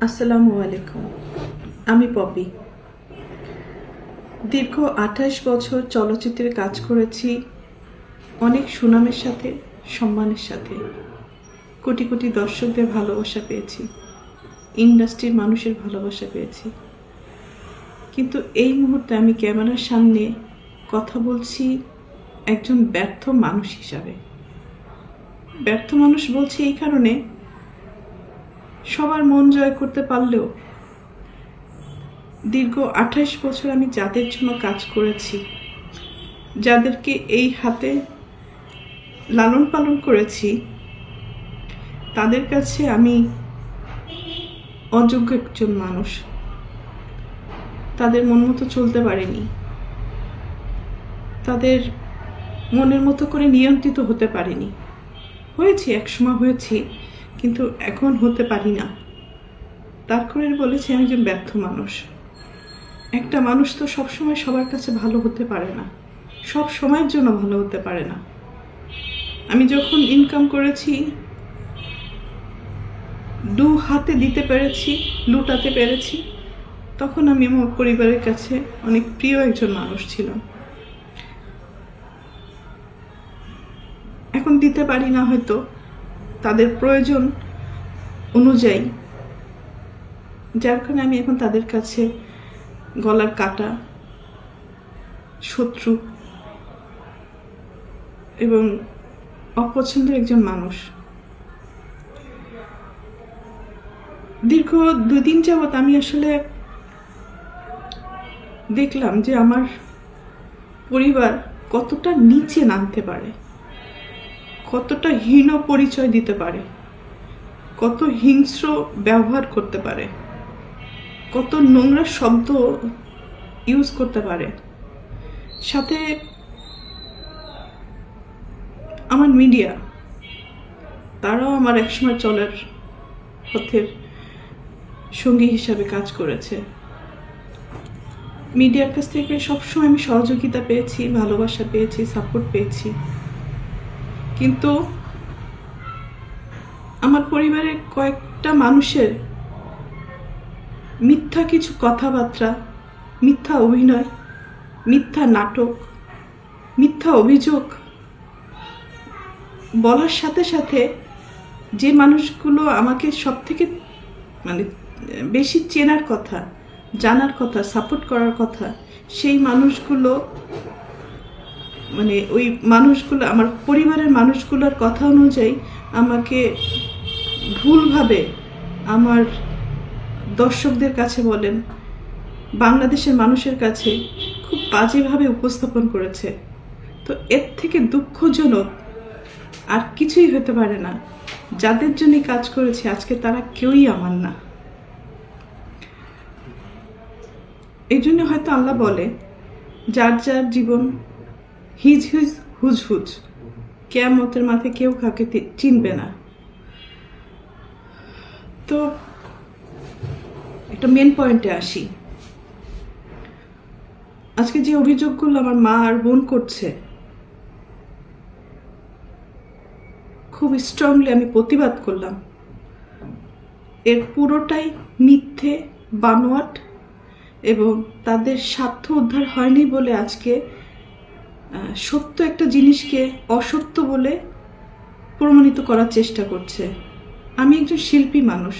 আসসালামু আলাইকুম। আমি পপি। দীর্ঘ ২৮ বছর চলচ্চিত্রে কাজ করেছি, অনেক সুনামের সাথে, সম্মানের সাথে। কোটি কোটি দর্শকদের ভালোবাসা পেয়েছি, ইন্ডাস্ট্রির মানুষের ভালোবাসা পেয়েছি। কিন্তু এই মুহূর্তে আমি ক্যামেরার সামনে কথা বলছি একজন ব্যর্থ মানুষ হিসাবে। ব্যর্থ মানুষ বলছি এই কারণে, সবার মন জয় করতে পারলেও দীর্ঘ ২৮ বছর আমি যাদের জন্য কাজ করেছি, যাদেরকে এই হাতে লালন পালন করেছি, তাদের কাছে আমি অযোগ্য একজন মানুষ। তাদের মন মতো চলতে পারিনি, তাদের মনের মতো করে নিয়ন্ত্রিত হতে পারিনি। হয়েছি, একসময় হয়েছি, কিন্তু এখন হতে পারি না। তার করে বলেছি আমি একজন ব্যর্থ মানুষ। একটা মানুষ তো সবসময় সবার কাছে ভালো হতে পারে না, সব সময়ের জন্য ভালো হতে পারে না। আমি যখন ইনকাম করেছি, দু হাতে দিতে পেরেছি, লুটাতে পেরেছি, তখন আমি আমার পরিবারের কাছে অনেক প্রিয় একজন মানুষ ছিলাম। এখন দিতে পারি না, হয়তো তাদের প্রয়োজন অনুযায়ী, যার কারণে আমি এখন তাদের কাছে গলার কাটা, শত্রু এবং অপছন্দের একজন মানুষ। দীর্ঘ 2 দিন যাবৎ আমি আসলে দেখলাম যে আমার পরিবার কতটা নিচে নামতে পারে, কতটা হীন পরিচয় দিতে পারে, কত হিংস্র ব্যবহার করতে পারে, কত নোংরা শব্দ ইউজ করতে পারে। সাথে আমার মিডিয়া, তারাও আমার একসময় চলার পথের সঙ্গী হিসাবে কাজ করেছে। মিডিয়ার কাছ থেকে সবসময় আমি সহযোগিতা পেয়েছি, ভালোবাসা পেয়েছি, সাপোর্ট পেয়েছি। কিন্তু আমার পরিবারের কয়েকটা মানুষের মিথ্যা কিছু কথাবার্তা, মিথ্যা অভিনয়, মিথ্যা নাটক, মিথ্যা অভিযোগ বলার সাথে সাথে যে মানুষগুলো আমাকে সব থেকে বেশি চেনার কথা, জানার কথা, সাপোর্ট করার কথা, সেই মানুষগুলো ওই মানুষগুলো আমার পরিবারের মানুষগুলোর কথা অনুযায়ী আমাকে ভুলভাবে আমার দর্শকদের কাছে বলেন, বাংলাদেশের মানুষের কাছে খুব বাজেভাবে উপস্থাপন করেছে। তো এর থেকে দুঃখজনক আর কিছুই হতে পারে না। যাদের জন্য কাজ করেছি আজকে তারা কেউই আমার না। এই জন্য হয়তো আল্লাহ বলে, যার যার জীবন হিজ হিজ হুজ হুজ, কিয়ামতের মাথায় কেউ কাউকে চিনবে না। তো একটা মেন পয়েন্টে আসি। আজকে যে অভিযোগগুলো আমার মা আর বোন করছে, খুব স্ট্রংলি আমি প্রতিবাদ করলাম। এর পুরোটাই মিথ্যে, বানোয়াট, এবং তাদের স্বার্থ উদ্ধার হয়নি বলে আজকে সত্য একটা জিনিসকে অসত্য বলে প্রমাণিত করার চেষ্টা করছে। আমি একজন শিল্পী মানুষ,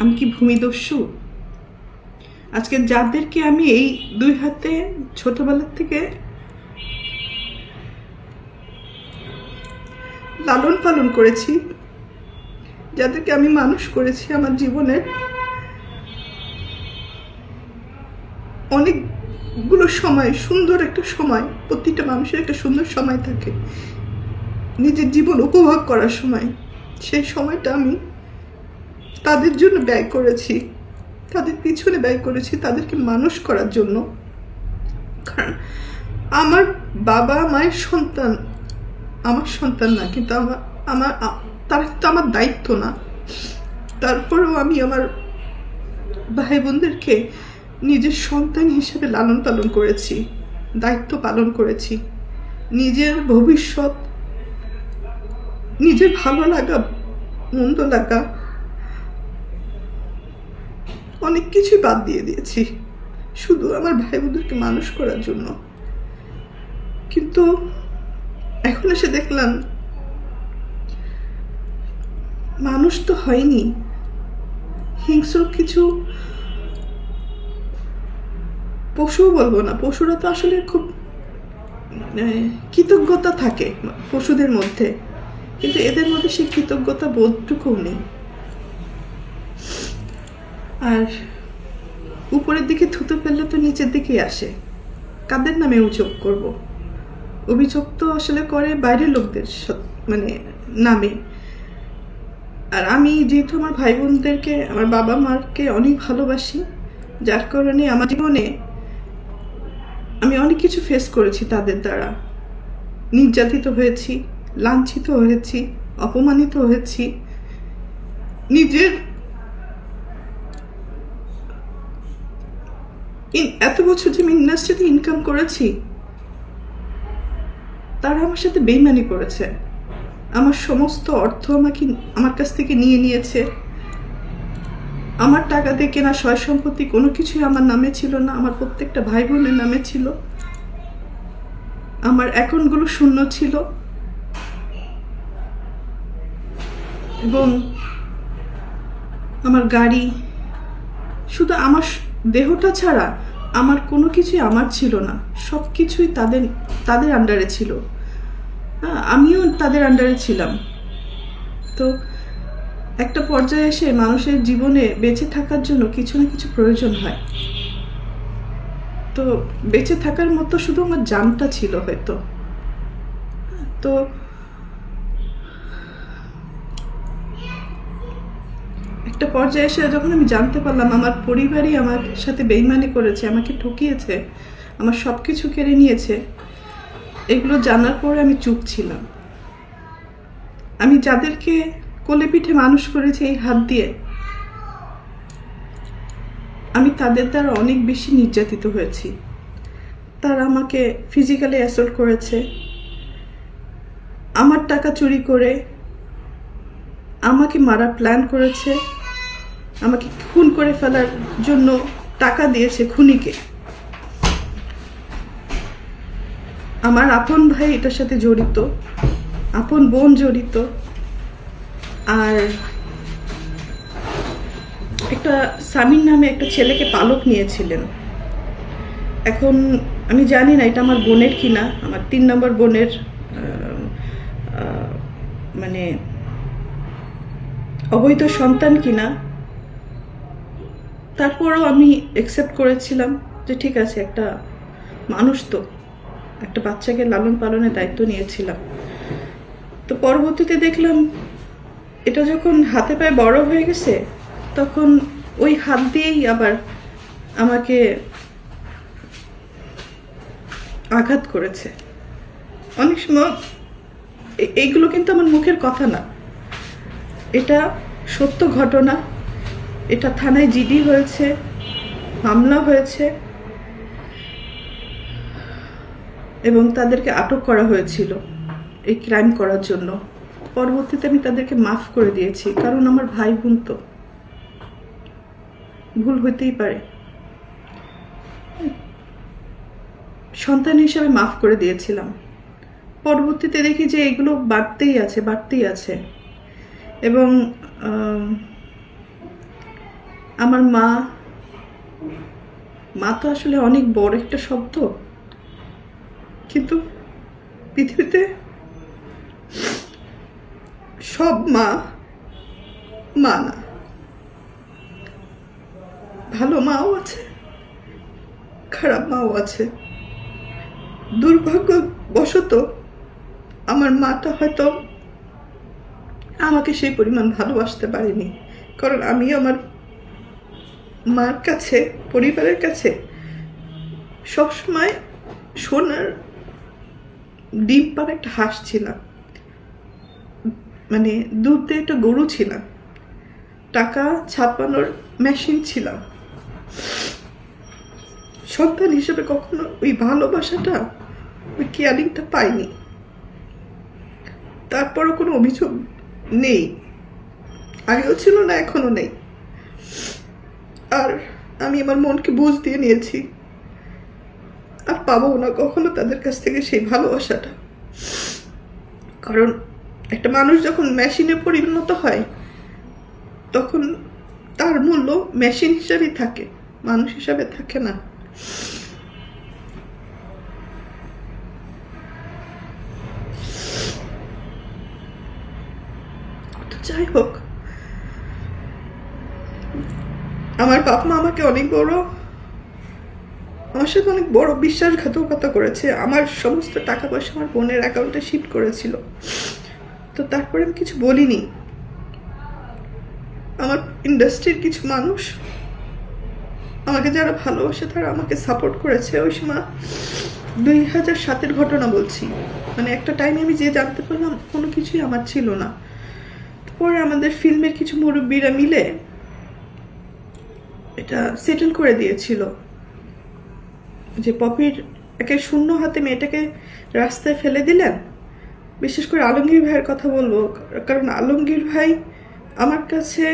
আমি কি ভূমিদস্যু? আজকে যাদেরকে আমি এই 2 হাতে ছোটবেলার থেকে লালন পালন করেছি, যাদেরকে আমি মানুষ করেছি, আমার জীবনের অনেকগুলো সময়, সুন্দর একটা সময়, প্রতিটা মানুষের একটা সুন্দর সময় থাকে নিজের জীবন উপভোগ করার সময়, সেই সময়টা আমি তাদের জন্য ব্যয় করেছি, তাদের পিছনে ব্যয় করেছি, তাদেরকে মানুষ করার জন্য। কারণ আমার বাবা মায়ের সন্তান আমার সন্তান না, কিন্তু তারা কিন্তু আমার দায়িত্ব না। তারপরেও আমি আমার ভাই বোনদেরকে নিজের সন্তান হিসেবে লালন পালন করেছি, দায়িত্ব পালন করেছি। নিজের ভবিষ্যৎ, নিজের ভালো লাগা, মন্দ লাগা অনেক কিছুই বাদ দিয়ে দিয়েছি শুধু আমার ভাই বোনদেরকে মানুষ করার জন্য। কিন্তু এখন এসে দেখলাম মানুষ তো হয়নি, হিংস্র কিছু পশুও বলবো না, পশুরা তো আসলে খুব কৃতজ্ঞতা থাকে পশুদের মধ্যে, কিন্তু এদের মধ্যে সেই কৃতজ্ঞতা বোধটুকুও নেই। আর উপরের দিকে থুতু ফেললে তো নিচের দিকেই আসে। কাদের নামে অভিযোগ করব? অভিযোগ তো আসলে করে বাইরের লোকদের মানে নামে। আর আমি যেহেতু আমার ভাই বোনদেরকে, আমার বাবা মাকে অনেক ভালোবাসি, যার কারণে আমার জীবনে আমি অনেক কিছু ফেস করেছি তাদের দ্বারা। নির্যাতিত হয়েছি, লাঞ্ছিত হয়েছি, অপমানিত হয়েছি। নিজের এত বছর যে আমি ইন্ডাস্ট্রিতে ইনকাম করেছি, তারা আমার সাথে বেইমানি করেছে। আমার সমস্ত অর্থ আমার কাছ থেকে নিয়ে নিয়েছে। আমার টাকা দিয়ে কেনা সয় সম্পত্তি কোনো কিছুই আমার নামে ছিল না, আমার প্রত্যেকটা ভাই বোনের নামে ছিল। আমার অ্যাকাউন্টগুলো শূন্য ছিল এবং আমার গাড়ি, শুধু আমার দেহটা ছাড়া আমার কোনো কিছুই আমার ছিল না, সব কিছুই তাদের আন্ডারে ছিল। আমিও তাদের আন্ডারে ছিলাম। তো একটা পর্যায়ে এসে মানুষের জীবনে বেঁচে থাকার জন্য কিছু না কিছু প্রয়োজন হয়। তো বেঁচে থাকার মতো শুধু আমার জানটা ছিল হয়তো। তো একটা পর্যায়ে এসে যখন আমি জানতে পারলাম আমার পরিবারই আমার সাথে বেইমানি করেছে, আমাকে ঠকিয়েছে, আমার সব কিছু কেড়ে নিয়েছে, এগুলো জানার পরে আমি চুপ ছিলাম। আমি যাদেরকে কোলে পিঠে মানুষ করেছি এই হাত দিয়ে, আমি তাদের দ্বারা অনেক বেশি নির্যাতিত হয়েছি। তারা আমাকে ফিজিক্যালি অ্যাসল্ট করেছে, আমার টাকা চুরি করে আমাকে মারার প্ল্যান করেছে, আমাকে খুন করে ফেলার জন্য টাকা দিয়েছে খুনিকে। আমার আপন ভাই এটার সাথে জড়িত, আপন বোন জড়িত, আর একটা সামিন নামে একটা ছেলেকে পালক নিয়েছিলেন। এখন আমি জানি না এটা আমার বোনের কিনা, আমার 3 নম্বর বোনের মানে অবৈধ সন্তান কিনা। তারপরেও আমি অ্যাকসেপ্ট করেছিলাম যে ঠিক আছে, একটা মানুষ তো, একটা বাচ্চাকে লালন পালনের দায়িত্ব নিয়েছিলাম। তো পরবর্তীতে দেখলাম এটা যখন হাতে পায়ে বড় হয়ে গেছে, তখন ওই হাত দিয়েই আবার আমাকে আঘাত করেছে। অনেক সময় এইগুলো কিন্তু আমার মুখের কথা না, এটা সত্য ঘটনা। এটা থানায় জিডি হয়েছে, মামলা হয়েছে এবং তাদেরকে আটক করা হয়েছিল এই ক্রাইম করার জন্য। পরবর্তীতে আমি তাদেরকে মাফ করে দিয়েছি, কারণ আমার ভাই বোন তো, ভুল হইতেই পারে। সন্তান হিসাবে মাফ করে দিয়েছিলাম। পরবর্তীতে দেখি যে এগুলো বাড়তেই আছে। এবং আমার মা তো আসলে অনেক বড় একটা শব্দ, কিন্তু পৃথিবীতে সব মা না, ভালো মাও আছে, খারাপ মাও আছে। দুর্ভাগ্যবশত আমার মাটা হয়তো আমাকে সেই পরিমাণ ভালোবাসতে পারিনি, কারণ আমি আমার মার কাছে, পরিবারের কাছে সবসময় সোনার ডিম পাড়া একটা হাঁস ছিলাম, মানে দুধ দিয়ে একটা গরু ছিলাম, টাকা ছাপানোর মেশিন ছিলাম। সন্তান হিসেবে কখনো ওই ভালোবাসাটা, ওই কেয়ারিংটা পাইনি। তারপরও কোনো অভিযোগ নেই, আগেও ছিল না, এখনো নেই। আর আমি আমার মনকে বুঝ দিয়ে নিয়েছি, আর পাবো না কখনো তাদের কাছ থেকে সেই ভালোবাসাটা। কারণ একটা মানুষ যখন মেশিনে পরিণত হয় তখন তার মূল্য মেশিন হিসাবেই থাকে, মানুষ হিসাবে থাকে না। তো যাই হোক, আমার বাপ মা আমাকে আমার সাথে অনেক বড় বিশ্বাসঘাতকতা করেছে। আমার সমস্ত টাকা পয়সা আমার বোনের অ্যাকাউন্টে শিফট করেছিল। তো তারপরে আমি কিছু বলিনি। আমার ইন্ডাস্ট্রির কিছু মানুষ আমাকে যারা ভালোবাসে তারা আমাকে সাপোর্ট করেছে। ওই সময় 2007-এর ঘটনা বলছি, মানে একটা টাইমে আমি যে জানতে পারলাম কোনো কিছুই আমার ছিল না। পরে আমাদের ফিল্মের কিছু মুরব্বীরা মিলে এটা সেটেল করে দিয়েছিল যে পপির একে শূন্য হাতে মেয়েটাকে রাস্তায় ফেলে দিলেন। বিশেষ করে আলমগীর ভাইয়ের কথা বলবো, কারণ আলমগীর ভাই আমার কাছে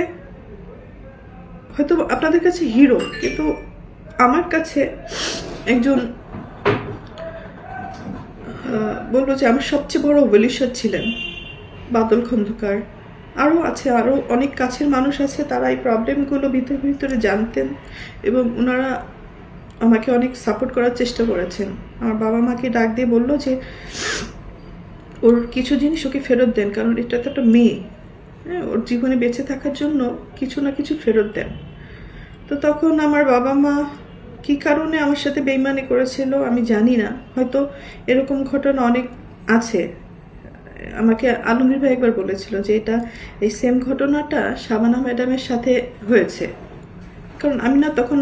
হয়তো আপনাদের কাছে হিরো, কিন্তু আমার কাছে একজন বলবো যে আমার সবচেয়ে বড় ওয়েলিশার ছিলেন বাদল খন্দকার। আরও আছে, আরও অনেক কাছের মানুষ আছে, তারা এই প্রবলেমগুলো ভিতরে ভিতরে জানতেন এবং ওনারা আমাকে অনেক সাপোর্ট করার চেষ্টা করেছেন। আমার বাবা মাকে ডাক দিয়ে বললো যে ওর কিছু জিনিস ওকে ফেরত দেন, কারণ এটা তো একটা মেয়ে, হ্যাঁ, ওর জীবনে বেঁচে থাকার জন্য কিছু না কিছু ফেরত দেন। তো তখন আমার বাবা মা কী কারণে আমার সাথে বেইমানি করেছিল আমি জানি না, হয়তো এরকম ঘটনা অনেক আছে। আমাকে আলমগীর ভাই একবার বলেছিল যে এটা এই সেম ঘটনাটা শাবানা ম্যাডামের সাথে হয়েছে। কারণ আমি না তখন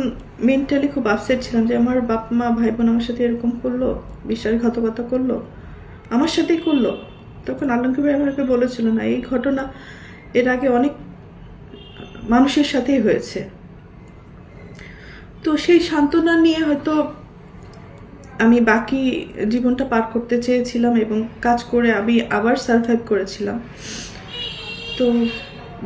মেন্টালি খুব আপসেট ছিলাম যে আমার বাপ মা ভাই বোন আমার সাথে এরকম করলো, বিশ্বাসঘাতকতা করলো, আমার সাথেই করলো। তখন আলমগীর ভাই আমাকে বলেছিল না, এই ঘটনা এর আগে অনেক মানুষের সাথেই হয়েছে। তো সেই সান্ত্বনা নিয়ে হয়তো আমি বাকি জীবনটা পার করতে চেয়েছিলাম এবং কাজ করে আমি আবার সার্ভাইভ করেছিলাম। তো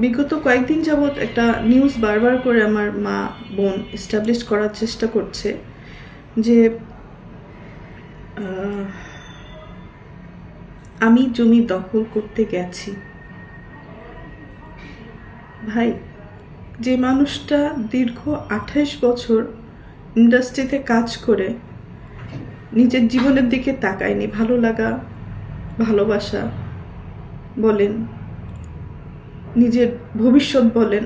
বিগত কয়েকদিন যাবৎ একটা নিউজ বারবার করে আমার মা বোন এস্টাবলিশ করার চেষ্টা করছে যে আমি জমি দখল করতে গেছি। ভাই, যে মানুষটা দীর্ঘ 28 বছর ইন্ডাস্ট্রিতে কাজ করে নিজের জীবনের দিকে তাকায়নি, ভালো লাগা ভালোবাসা বলেন, নিজের ভবিষ্যৎ বলেন,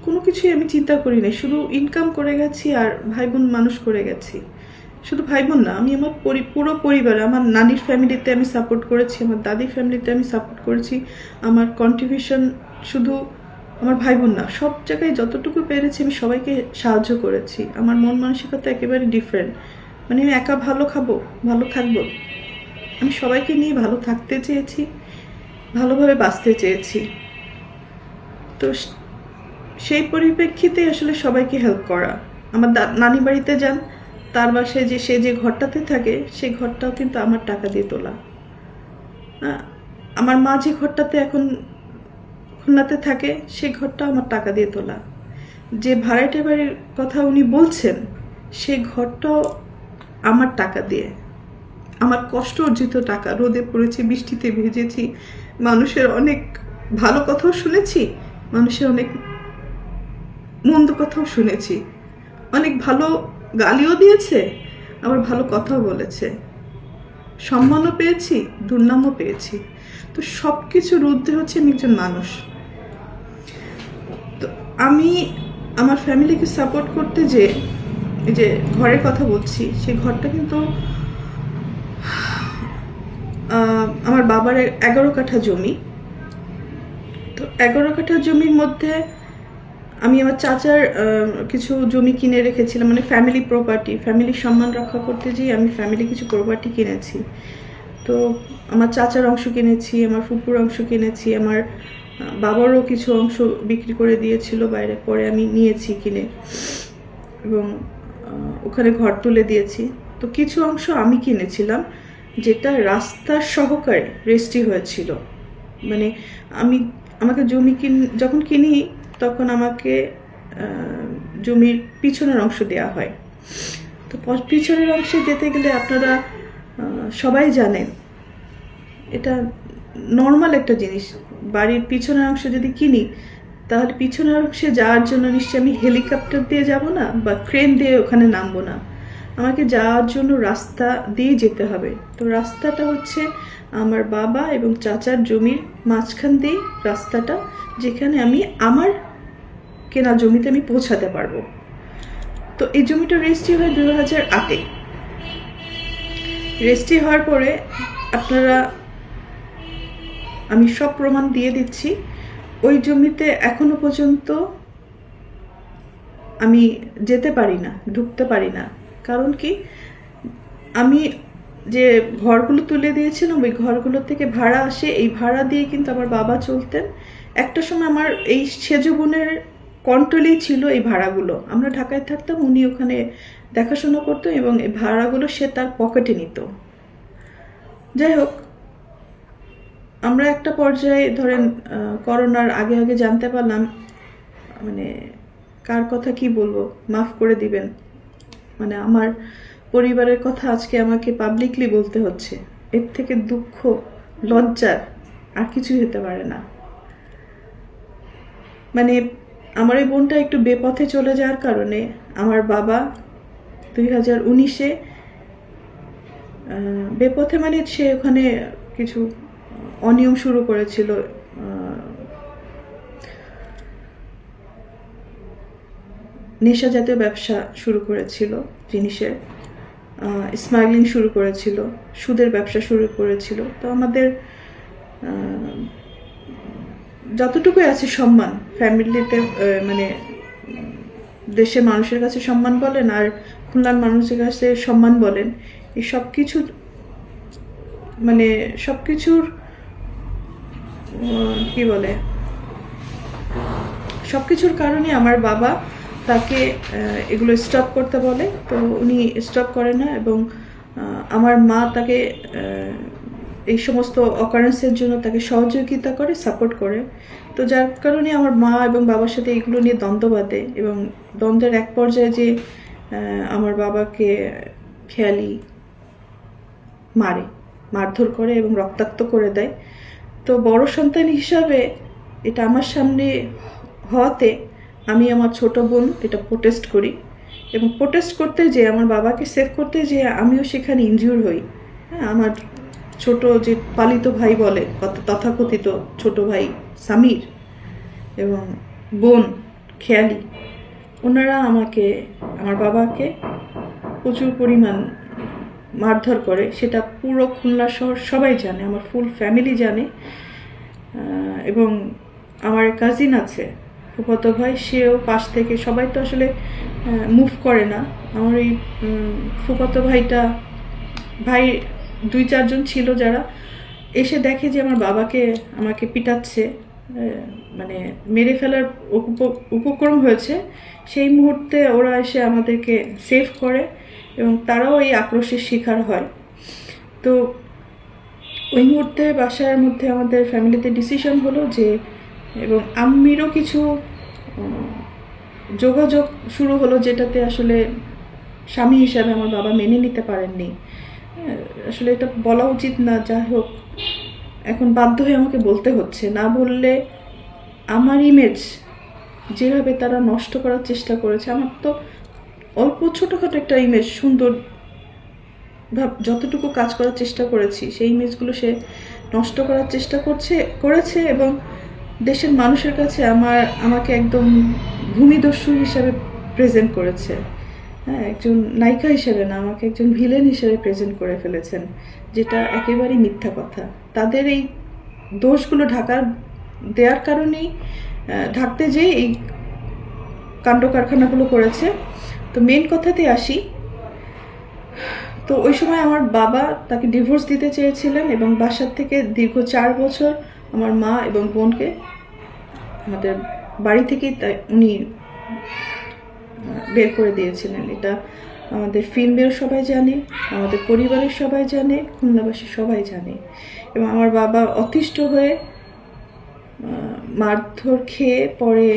কোনো কিছুই আমি চিন্তা করি না, শুধু ইনকাম করে গেছি আর ভাই বোন মানুষ করে গেছি। শুধু ভাই বোন না, আমি আমার পুরো পরিবার, আমার নানির ফ্যামিলিতে আমি সাপোর্ট করেছি, আমার দাদির ফ্যামিলিতে আমি সাপোর্ট করেছি। আমার কন্ট্রিবিউশন শুধু আমার ভাই বোন না, সব জায়গায় যতটুকু পেরেছি আমি সবাইকে সাহায্য করেছি। আমার মন মানসিকতা একেবারে ডিফারেন্ট, মানে আমি একা ভালো খাবো, ভালো থাকবো, আমি সবাইকে নিয়ে ভালো থাকতে চেয়েছি, ভালোভাবে বাঁচতে চেয়েছি। তো সেই পরিপ্রেক্ষিতে আসলে সবাইকে হেল্প করা। আমার নানি বাড়িতে যান, তার বাসায় যে সে যে ঘরটাতে থাকে সেই ঘরটাও কিন্তু আমার টাকা দিয়ে তোলা। আমার মা যে ঘরটাতে এখন খুলনাতে থাকে সেই ঘরটাও আমার টাকা দিয়ে তোলা। যে ভাড়াটে বাড়ির কথা উনি বলছেন সেই ঘরটাও আমার টাকা দিয়ে, আমার কষ্ট অর্জিত টাকা। রোদে পড়েছি, বৃষ্টিতে ভিজেছি, মানুষের অনেক ভালো কথাও শুনেছি, মানুষের অনেক মন্দ কথাও শুনেছি, অনেক ভালো গালিও দিয়েছে, আবার ভালো কথাও বলেছে, সম্মানও পেয়েছি, দুর্নামও পেয়েছি। তো সব কিছুর ঊর্ধ্বে হচ্ছে আমি একজন মানুষ। তো আমি আমার ফ্যামিলিকে সাপোর্ট করতে যে এই যে ঘরের কথা বলছি, সেই ঘরটা কিন্তু আমার বাবার 11 কাঠা জমি। তো 11 কাঠা জমির মধ্যে আমি আমার চাচার কিছু জমি কিনে রেখেছিলাম, মানে ফ্যামিলি প্রপার্টি, ফ্যামিলির সম্মান রক্ষা করতে যেয়ে আমি ফ্যামিলি কিছু প্রপার্টি কিনেছি। তো আমার চাচার অংশ কিনেছি, আমার ফুপুর অংশ কিনেছি, আমার বাবারও কিছু অংশ বিক্রি করে দিয়েছিল বাইরে, পরে আমি নিয়েছি কিনে এবং ওখানে ঘর তুলে দিয়েছি। তো কিছু অংশ আমি কিনেছিলাম যেটা রাস্তার সহকারে রেজিস্ট্রি হয়েছিল। মানে আমাকে জমি যখন কিনি তখন আমাকে জমির পিছনের অংশ দেওয়া হয়। তো পিছনের অংশে যেতে গেলে আপনারা সবাই জানেন এটা নর্মাল একটা জিনিস। বাড়ির পিছনের অংশ যদি কিনি তাহলে পিছনের অংশে যাওয়ার জন্য নিশ্চয়ই আমি হেলিকপ্টার দিয়ে যাব না বা ক্রেন দিয়ে ওখানে নামবো না, আমাকে যাওয়ার জন্য রাস্তা দিয়ে যেতে হবে। তো রাস্তাটা হচ্ছে আমার বাবা এবং চাচার জমির মাঝখান দিয়ে রাস্তাটা, যেখানে আমি আমার কেনা জমিতে আমি পৌঁছাতে পারবো। তো এই জমিটা রেজিস্ট্রি হয় 2008-এ। রেজিস্ট্রি হওয়ার পরে আপনারা, আমি সব প্রমাণ দিয়ে দিচ্ছি, ওই জমিতে এখনো পর্যন্ত আমি যেতে পারি না, ঢুকতে পারি না। কারণ কি, আমি যে ঘরগুলো তুলে দিয়েছিলাম ওই ঘরগুলো থেকে ভাড়া আসে, এই ভাড়া দিয়ে কিন্তু আমার বাবা চলতেন। একটা সময় আমার এই সেজ বোনের কন্ট্রোলেই ছিল এই ভাড়াগুলো। আমরা ঢাকায় থাকতাম, উনি ওখানে দেখাশোনা করতো এবং এই ভাড়াগুলো সে তার পকেটে নিত। যাই হোক, আমরা একটা পর্যায়ে ধরেন করোনার আগে আগে জানতে পারলাম, মানে কার কথা কি বলবো, মাফ করে দিবেন, মানে আমার পরিবারের কথা আজকে আমাকে পাবলিকলি বলতে হচ্ছে। এর থেকে দুঃখ, লজ্জার আর কিছুই হতে পারে না। মানে আমার এই বোনটা একটু বেপথে চলে যাওয়ার কারণে আমার বাবা 2019-এ বেপথে, মানে সে ওখানে কিছু অনিয়ম শুরু করেছিল, নেশা জাতীয় ব্যবসা শুরু করেছিল, জিনিসের স্মাগলিং শুরু করেছিল, সুদের ব্যবসা শুরু করেছিল। তো আমাদের যতটুকুই আছে সম্মান ফ্যামিলিতে, মানে দেশের মানুষের কাছে সম্মান বলেন আর খুলনার মানুষের কাছে সম্মান বলেন, এই সব কিছু, মানে সব কিছুর কি বলে, সব কিছুর কারণে আমার বাবা তাকে এগুলো স্টপ করতে বলে। তো উনি স্টপ করে না এবং আমার মা তাকে এই সমস্ত অকারেন্সের জন্য তাকে সহযোগিতা করে, সাপোর্ট করে। তো যার কারণে আমার মা এবং বাবার সাথে এগুলো নিয়ে দ্বন্দ্ব বাঁধে এবং দ্বন্দ্বের এক পর্যায়ে যে আমার বাবাকে খেয়ালি মারে, মারধর করে এবং রক্তাক্ত করে দেয়। তো বড় সন্তান হিসাবে এটা আমার সামনে হওয়াতে আমি আমার ছোট বোন এটা প্রোটেস্ট করি এবং প্রোটেস্ট করতে যে আমার বাবাকে সেভ করতে যে আমিও সেখানে ইনজিউর হই। হ্যাঁ, আমার ছোট যে পালিত ভাই বলে, তথাকথিত ছোট ভাই সামির এবং বোন খেয়ালি, ওনারা আমাকে, আমার বাবাকে প্রচুর পরিমাণ মারধর করে। সেটা পুরো খুলনা শহর সবাই জানে, আমার ফুল ফ্যামিলি জানে। এবং আমার কাজিন আছে, ফুফাতো ভাই, সেও পাশ থেকে, সবাই তো আসলে মুভ করে না। আমার এই ফুফাতো ভাইটা, ভাই 2-4 জন ছিল যারা এসে দেখে যে আমার বাবাকে আমাকে পিটাচ্ছে, মানে মেরে ফেলার উপক্রম হয়েছে। সেই মুহূর্তে ওরা এসে আমাদেরকে সেভ করে এবং তারাও এই আক্রোশের শিকার হয়। তো ওই মুহূর্তে বাসার মধ্যে আমাদের ফ্যামিলিতে ডিসিশন হলো যে, এবং আম্মিরও কিছু যোগাযোগ শুরু হলো যেটাতে আসলে স্বামী হিসাবে আমার বাবা মেনে নিতে পারেননি। আসলে এটা বলা উচিত না, যাই হোক এখন বাধ্য হয়ে আমাকে বলতে হচ্ছে। না বললে আমার ইমেজ যেভাবে তারা নষ্ট করার চেষ্টা করেছে, আমার তো অল্প ছোটোখাটো একটা ইমেজ, সুন্দর যতটুকু কাজ করার চেষ্টা করেছি সেই ইমেজগুলো সে নষ্ট করার চেষ্টা করেছে এবং দেশের মানুষের কাছে আমাকে একদম ভূমিদস্যু হিসাবে প্রেজেন্ট করেছে। হ্যাঁ, একজন নায়িকা হিসেবে না, আমাকে একজন ভিলেন হিসেবে প্রেজেন্ট করে ফেলেছেন, যেটা একেবারেই মিথ্যা কথা। তাদের এই দোষগুলো দেওয়ার কারণেই, ঢাকতে যেয়ে এই কাণ্ড কারখানাগুলো করেছে। তো মেন কথাতে আসি। তো ওই সময় আমার বাবা তাকে ডিভোর্স দিতে চেয়েছিলেন এবং বাসার থেকে দীর্ঘ 4 বছর আমার মা এবং বোনকে আমাদের বাড়ি থেকেই উনি বের করে দিয়েছিলেন। এটা আমাদের ফিল্মের সবাই জানে, আমাদের পরিবারের সবাই জানে, খুলনাবাসী সবাই জানে। এবং আমার বাবা অতিষ্ঠ হয়ে মারধর খেয়ে পরে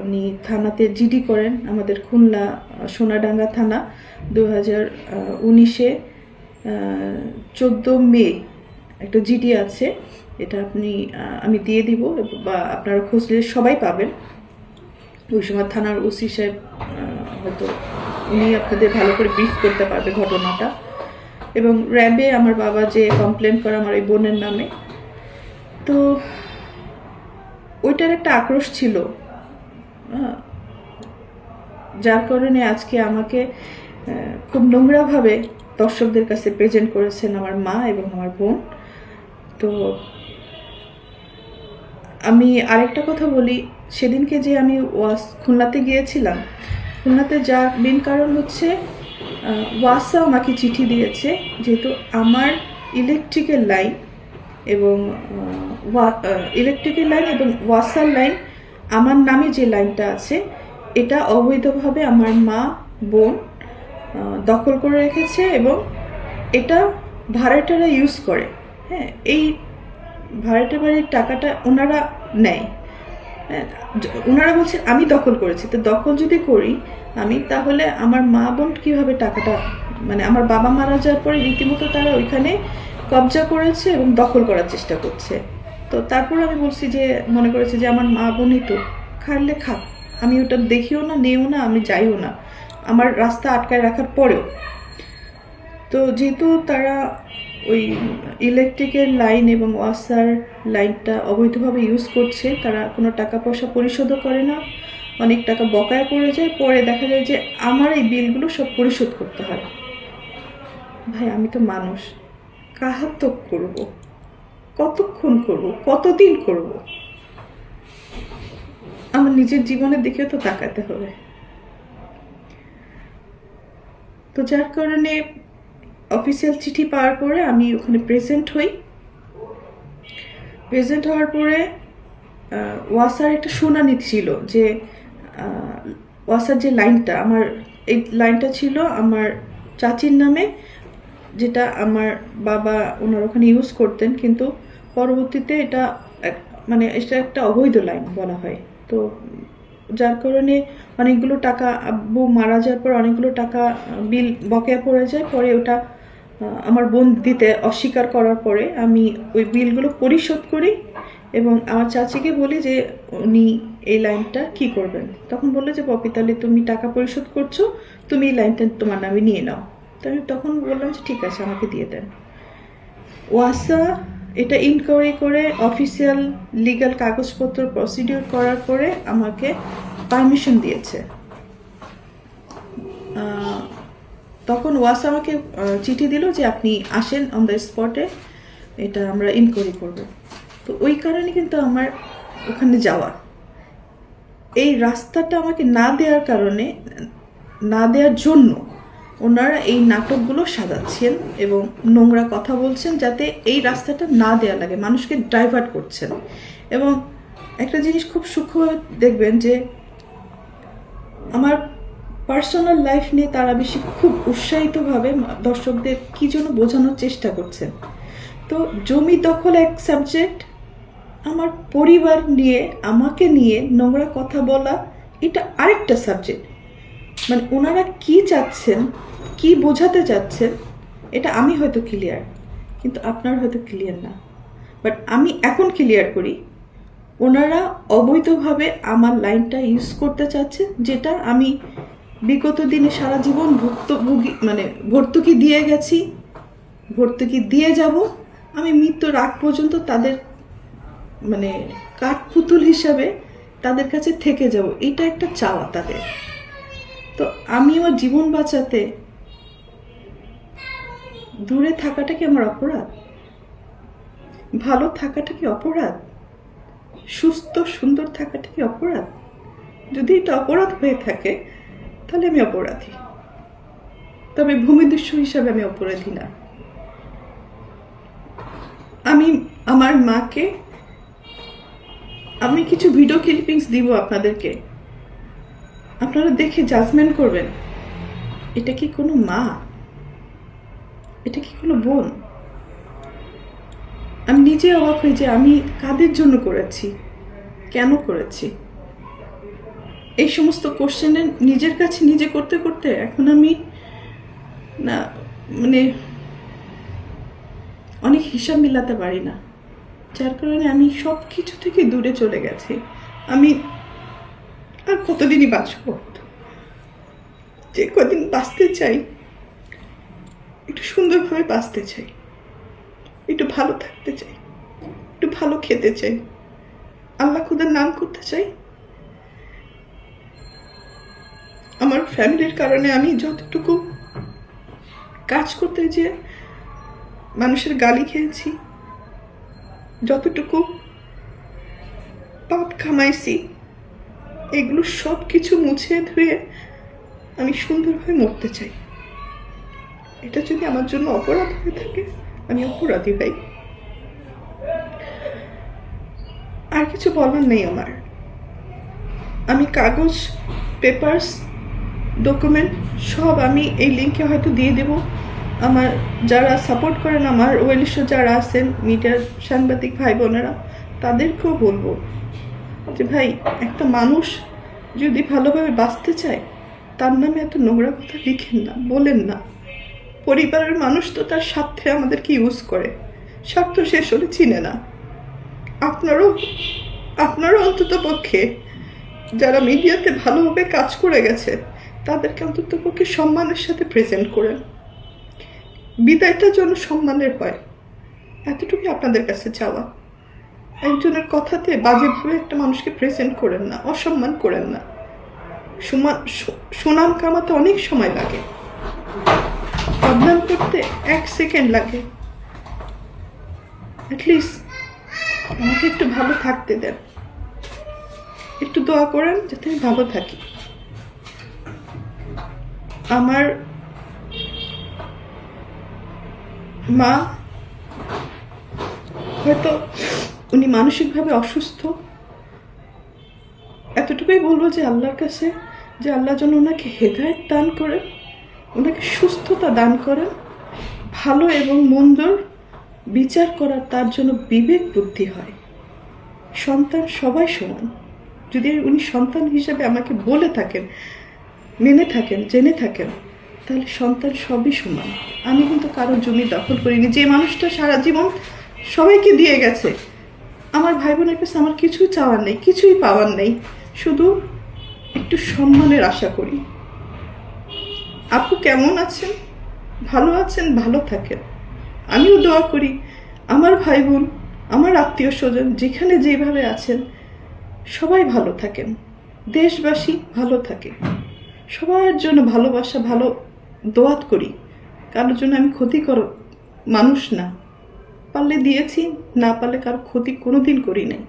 উনি থানাতে জিডি করেন, আমাদের খুলনা সোনাডাঙ্গা থানা 2019-এ 14 মে একটা জিডি আছে, এটা আমি দিয়ে দিব, বা আপনারা খুঁজলে সবাই পাবেন। ওই সময় থানার ওসি সাহেব হয়তো উনি আপনাদের ভালো করে ব্রিফ করতে পারবে ঘটনাটা। এবং র্যাবে আমার বাবা যে কমপ্লেন করে আমার ওই বোনের নামে, তো ওইটার একটা আক্রোশ ছিল, যার কারণে আজকে আমাকে খুব নোংরাভাবে দর্শকদের কাছে প্রেজেন্ট করেছেন আমার মা এবং আমার বোন। তো আমি আরেকটা কথা বলি, সেদিনকে যে আমি খুলনাতে গিয়েছিলাম, খুলনাতে যার মেন কারণ হচ্ছে ওয়াসা আমাকে চিঠি দিয়েছে, যেহেতু আমার ইলেকট্রিক্যাল লাইন এবং ওয়াসার লাইন, আমার নামে যে লাইনটা আছে, এটা অবৈধভাবে আমার মা বোন দখল করে রেখেছে এবং এটা ভাড়াটারা ইউজ করে। হ্যাঁ, এই ভাড়াটে বাড়ির টাকাটা ওনারা নেয়। হ্যাঁ, ওনারা বলছে আমি দখল করেছি, তো দখল যদি করি আমি, তাহলে আমার মা বোন কীভাবে টাকাটা, মানে আমার বাবা মারা যাওয়ার পরে রীতিমতো তারা ওইখানে কবজা করেছে এবং দখল করার চেষ্টা করছে। তো তারপর আমি বলছি যে, মনে করেছি যে আমার মা বোনই তো, খাইলে খাক, আমি ওটা দেখিও না, নেও না, আমি যাইও না, আমার রাস্তা আটকায় রাখার পরেও। তো যেহেতু তারা ওই ইলেকট্রিকের লাইন এবং ওয়াসার লাইনটা অবৈধভাবে ইউজ করছে, তারা কোনো টাকা পয়সা পরিশোধও করে না, অনেক টাকা বকায় পড়ে যায়, পরে দেখা যায় যে আমার এই বিলগুলো সব পরিশোধ করতে হয়। ভাই, আমি তো মানুষ, কাহাতক করব, কতক্ষণ করব, কতদিন করব? আমার নিজের জীবনের দিকেও তো তাকাতে হবে। তো যার কারণে অফিসিয়াল চিঠি পাওয়ার পরে আমি ওখানে প্রেজেন্ট হই। প্রেজেন্ট হওয়ার পরে ওয়াসার একটা শুনানি ছিল যে ওয়াসার যে লাইনটা, আমার এই লাইনটা ছিল আমার চাচির নামে, যেটা আমার বাবা ওনার ওখানে ইউজ করতেন, কিন্তু পরবর্তীতে এটা একটা অবৈধ লাইন বলা হয়। তো যার কারণে অনেকগুলো টাকা, আব্বু মারা যাওয়ার পর অনেকগুলো টাকা বিল বকেয়া পড়ে যায়। পরে ওটা আমার বোন দিতে অস্বীকার করার পরে আমি ওই বিলগুলো পরিশোধ করি এবং আমার চাচিকে বলি যে উনি এই লাইনটা কি করবেন। তখন বললো যে, পপি, তাহলে তুমি টাকা পরিশোধ করছো, তুমি এই লাইনটা তোমার নামে নিয়ে নাও। তো আমি তখন বললাম যে ঠিক আছে, আমাকে দিয়ে দেন। ওয়াসা এটা ইনকোয়ারি করে অফিসিয়াল লিগ্যাল কাগজপত্র প্রসিডিউর করার পরে আমাকে পারমিশন দিয়েছে। তখন ওয়াসা আমাকে চিঠি দিল যে আপনি আসেন অন দ্য স্পটে, এটা আমরা ইনকোয়ারি করব। তো ওই কারণে কিন্তু আমার ওখানে যাওয়া। এই রাস্তাটা আমাকে না দেওয়ার জন্য ওনারা এই নাটকগুলো সাজাচ্ছেন এবং নোংরা কথা বলছেন, যাতে এই রাস্তাটা না দেওয়া লাগে, মানুষকে ডাইভার্ট করছেন। এবং একটা জিনিস খুব সূক্ষ্মভাবে দেখবেন যে আমার পার্সোনাল লাইফ নিয়ে তারা খুব উৎসাহিতভাবে দর্শকদের কী জন্য বোঝানোর চেষ্টা করছেন। তো জমি দখল এক সাবজেক্ট, আমার পরিবার নিয়ে, আমাকে নিয়ে নোংরা কথা বলা, এটা আরেকটা সাবজেক্ট। মানে ওনারা কি চাচ্ছেন, কি বোঝাতে চাচ্ছেন, এটা আমি হয়তো ক্লিয়ার, কিন্তু আপনার হয়তো ক্লিয়ার না। বাট আমি এখন ক্লিয়ার করি, ওনারা অবৈধভাবে আমার লাইনটা ইউজ করতে চাচ্ছেন, যেটা আমি বিগত দিনে সারা জীবন ভর্তুকি দিয়ে গেছি, ভর্তুকি দিয়ে যাব, আমি মৃত্যুর আগ পর্যন্ত তাদের কাঠপুতুল হিসাবে তাদের কাছে থেকে যাব। এটা একটা চাওয়া তাদের। তো আমি আমার জীবন বাঁচাতে দূরে থাকাটা কি আমার অপরাধ? ভালো থাকাটা কি অপরাধ? সুস্থ সুন্দর থাকাটা কি অপরাধ? যদি এটা অপরাধ হয়ে থাকে, তাহলে আমি অপরাধী, তবে ভূমিদস্যু হিসাবে আমি অপরাধী না। আমি আমার মাকে, আমি কিছু ভিডিও ক্লিপিংস দিব আপনাদেরকে, আপনারা দেখে জাজমেন্ট করবেন, এটা কি কোনো মা? এটা কি কোনো বোন? আমি নিজে অবাক হই যে আমি কাদের জন্য করেছি। কেন করেছি, এই সমস্ত কোশ্চেনের নিজের কাছে নিজে করতে করতে এখন আমি না মানে অনেক হিসাব মিলাতে পারি না, যার কারণে আমি সব কিছু থেকে দূরে চলে গেছি। আমি আর কতদিনই বাঁচব, যে কদিন বাঁচতে চাই একটু সুন্দরভাবে বাঁচতে চাই, একটু ভালো থাকতে চাই, একটু ভালো খেতে চাই, আল্লাহ খুদার নাম করতে চাই। আমার ফ্যামিলির কারণে আমি যতটুকু কাজ করতে যে মানুষের গালি খেয়েছি, যতটুকু পাপ কামাইছি, এগুলো সব কিছু মুছে ধুয়ে আমি সুন্দরভাবে মরতে চাই। এটা যদি আমার জন্য অপরাধ হয়ে থাকে, আমি অপরাধী ভাই। আর কিছু বলার নেই আমার। আমি কাগজ, পেপারস, ডকুমেন্ট সব আমি এই লিঙ্কে হয়তো দিয়ে দেব। আমার যারা সাপোর্ট করেন, আমার ওয়েলিশ যারা আছেন, মিডিয়ার সাংবাদিক ভাই বোনেরা, তাদেরকেও বলবো যে ভাই, একটা মানুষ যদি ভালোভাবে বাঁচতে চায়, তার নামে এত নোংরা কথা লিখেন না, বলেন না। পরিবারের মানুষ তো তার স্বার্থে আমাদেরকে ইউজ করে, স্বার্থ শেষ হলে চিনে না। আপনারও অন্তত পক্ষে যারা মিডিয়াতে ভালোভাবে কাজ করে গেছে, তাদেরকে অন্তত পক্ষে সম্মানের সাথে প্রেজেন্ট করেন। বিদায়টা যেন সম্মানের হয়, এতটুকুই আপনাদের কাছে চাওয়া। একজনের কথাতে বাজেভাবে একটা মানুষকে প্রেজেন্ট করেন না, অসম্মান করেন না। সুনাম কামাতে অনেক সময় লাগে, বদনাম করতে 1 সেকেন্ড লাগে। অ্যাটলিস্ট আমাকে একটু ভালো থাকতে দেন, একটু দোয়া করেন যাতে আমি ভালো থাকি। আমার মা হয়তো উনি মানসিকভাবে অসুস্থ, এতটুকুই বলবো যে আল্লাহর কাছে, যে আল্লাহ যেন ওনাকে হেদায়েত দান করেন, ওনাকে সুস্থতা দান করেন, ভালো এবং মন্দর বিচার করার তার জন্য বিবেক বুদ্ধি হয়। সন্তান সবাই সমান। যদি উনি সন্তান হিসেবে আমাকে বলে থাকেন, মেনে থাকেন, জেনে থাকেন, তাহলে সন্তান সবই সমান। আমি কিন্তু কারোর জমি দখল করিনি। যে মানুষটা সারা জীবন সবাইকে দিয়ে গেছে, আমার ভাই বোনের কাছে আমার কিছুই চাওয়ার নেই, কিছুই পাওয়ার নেই, শুধু একটু সম্মানের আশা করি। আপু কেমন আছেন? ভালো আছেন? ভালো থাকেন। আমিও দোয়া করি আমার ভাই বোন, আমার আত্মীয় স্বজন যেখানে যেভাবে আছেন সবাই ভালো থাকেন, দেশবাসী ভালো থাকে। সবার জন্য ভালোবাসা, ভালো দোয়াত করি। কারোর জন্য আমি ক্ষতিকর মানুষ না, পারলে দিয়েছি, না পারলে কারো ক্ষতি কোনোদিন করি নাই।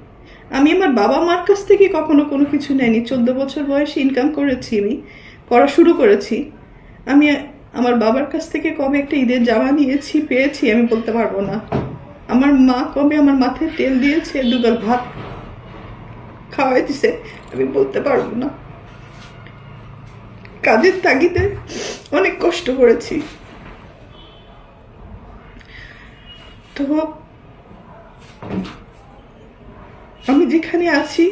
আমি আমার বাবা মার কাছ থেকে কখনো কোনো কিছু নেয়নি। 14 বছর বয়সে ইনকাম করেছি, আমি করা শুরু করেছি। আমি আমার বাবার কাছ থেকে কবে একটা ঈদের জামা নিয়েছি, পেয়েছি, আমি বলতে পারবো না। আমার মা কবে আমার মাথায় তেল দিয়েছে, দুগাল ভাত খাওয়াই দিছে, আমি বলতে পারবো না। কাজের তাগিদে অনেক কষ্ট করেছি। তো আমি যেখানে আছি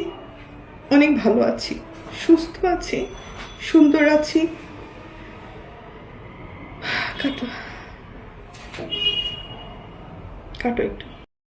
অনেক ভালো আছি, সুস্থ আছি, সুন্দর আছি। কাটো একটু।